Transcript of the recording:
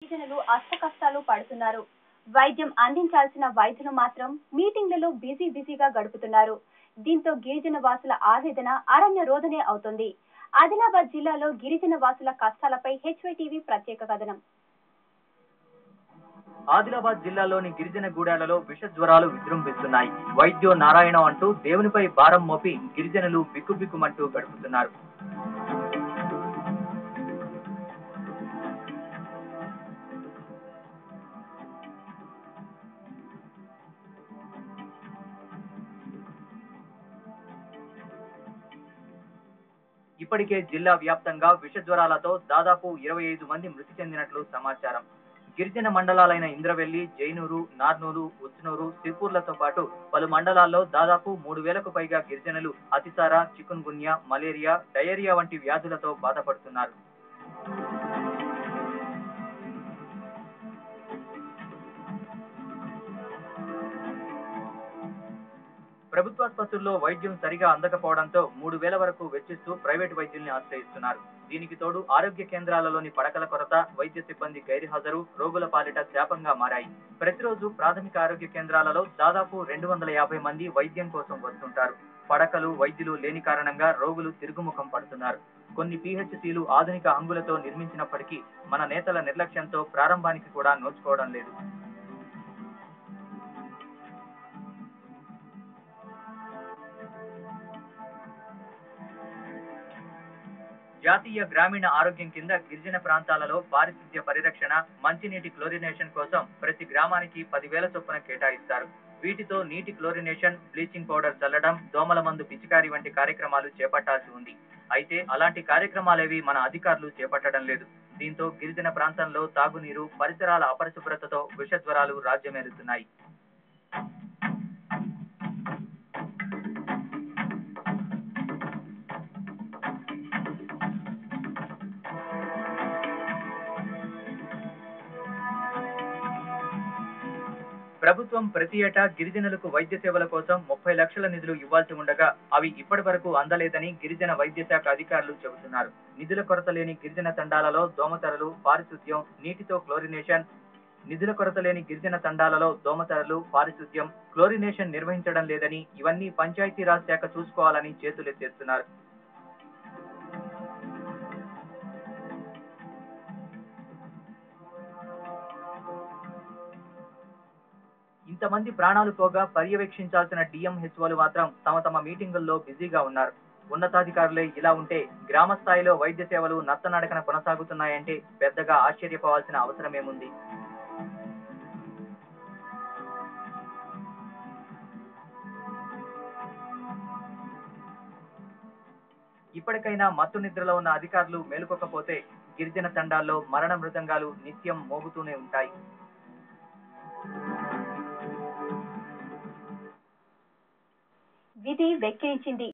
గిరిజనులు అష్టకష్టాలు పడుతున్నారు. వైద్యం అందించాల్సిన వైద్యులు మాత్రం మీటింగ్లలో బిజీగా గడుపుతున్నారు. దీంతో గిరిజన వాసుల ఆవేదన అరణ్య రోదనే అవుతుంది. ఆదిలాబాద్ జిల్లాలో గిరిజన వాసుల కష్టాలపై హెచ్వైటీవీ ప్రత్యేక కథనం. ఆదిలాబాద్ జిల్లాలోని గిరిజన గూడాలలో విష జ్వరాలు విజృంభిస్తున్నాయి. వైద్యో నారాయణ అంటూ దేవునిపై భారం మోపి గిరిజనులు బిక్కుబిక్కుమంటూ గడుపుతున్నారు. ఇప్పటికే జిల్లా వ్యాప్తంగా విష జ్వరాలతో దాదాపు 25 మంది మృతి చెందినట్లు సమాచారం. గిరిజన మండలాలైన ఇంద్రవెల్లి, జైనూరు, నార్నూలు, ఉచ్నూరు, సిర్పూర్లతో పాటు పలు మండలాల్లో దాదాపు 3000కు పైగా గిరిజనులు అతిసార, చికున్ గున్యా, మలేరియా, డయేరియా వంటి వ్యాధులతో బాధపడుతున్నారు. ప్రభుత్వాసుపత్రుల్లో వైద్యం సరిగా అందకపోవడంతో 3000 వరకు వెచ్చిస్తూ ప్రైవేటు వైద్యుల్ని ఆశ్రయిస్తున్నారు. దీనికి తోడు ఆరోగ్య కేంద్రాలలోని పడకల కొరత, వైద్య సిబ్బంది గైర్హాజరు రోగుల పాలిట శాపంగా మారాయి. ప్రతిరోజు ప్రాథమిక ఆరోగ్య కేంద్రాలలో దాదాపు 250 మంది వైద్యం కోసం వస్తుంటారు. పడకలు, వైద్యులు లేని కారణంగా రోగులు తిరుగుముఖం పడుతున్నారు. కొన్ని పిహెచ్సిలు ఆధునిక హంగులతో నిర్మించినప్పటికీ మన నేతల నిర్లక్ష్యంతో ప్రారంభానికి కూడా నోచుకోవడం లేదు. జాతీయ గ్రామీణ ఆరోగ్యం కింద గిరిజన ప్రాంతాలలో పారిశుద్ధ్య పరిరక్షణ, మంచినీటి క్లోరినేషన్ కోసం ప్రతి గ్రామానికి 10,000 చొప్పున కేటాయిస్తారు. వీటితో నీటి క్లోరినేషన్, బ్లీచింగ్ పౌడర్ చల్లడం, దోమల మందు పిచికారి వంటి కార్యక్రమాలు చేపట్టాల్సి ఉంది. అయితే అలాంటి కార్యక్రమాలేవి మన అధికారులు చేపట్టడం లేదు. దీంతో గిరిజన ప్రాంతంలో తాగునీరు, పరిసరాల అపరిశుభ్రతతో విష జ్వరాలు రాజ్యమేలుతున్నాయి. ప్రభుత్వం ప్రతి ఏటా గిరిజనులకు వైద్య సేవల కోసం 30 లక్షల నిధులు ఇవ్వాల్సి ఉండగా అవి ఇప్పటి వరకు అందలేదని గిరిజన వైద్య శాఖ అధికారులు చెబుతున్నారు. నిధుల కొరత లేని గిరిజన తండాలలో దోమతెరలు, పారిశుద్ధ్యం, నీటితో క్లోరినేషన్ క్లోరినేషన్ నిర్వహించడం లేదని, ఇవన్నీ పంచాయతీరాజ్ శాఖ చూసుకోవాలని చేతులెత్తేస్తున్నారు. ఇంతమంది ప్రాణాలు పోగా పర్యవేక్షించాల్సిన డిఎంహెచ్ఓలు మాత్రం తమ మీటింగుల్లో బిజీగా ఉన్నారు. ఉన్నతాధికారులే ఇలా ఉంటే గ్రామ స్థాయిలో వైద్య సేవలు నత్తనడకన కొనసాగుతున్నాయంటే పెద్దగా ఆశ్చర్యపోవాల్సిన అవసరమేముంది? ఇప్పటికైనా మత్తు నిద్రలో ఉన్న అధికారులు మేలుకోకపోతే గిరిజన తండాల్లో మరణ మృదంగాలు నిత్యం మోగుతూనే ఉంటాయి. విధి వెక్కిరించింది.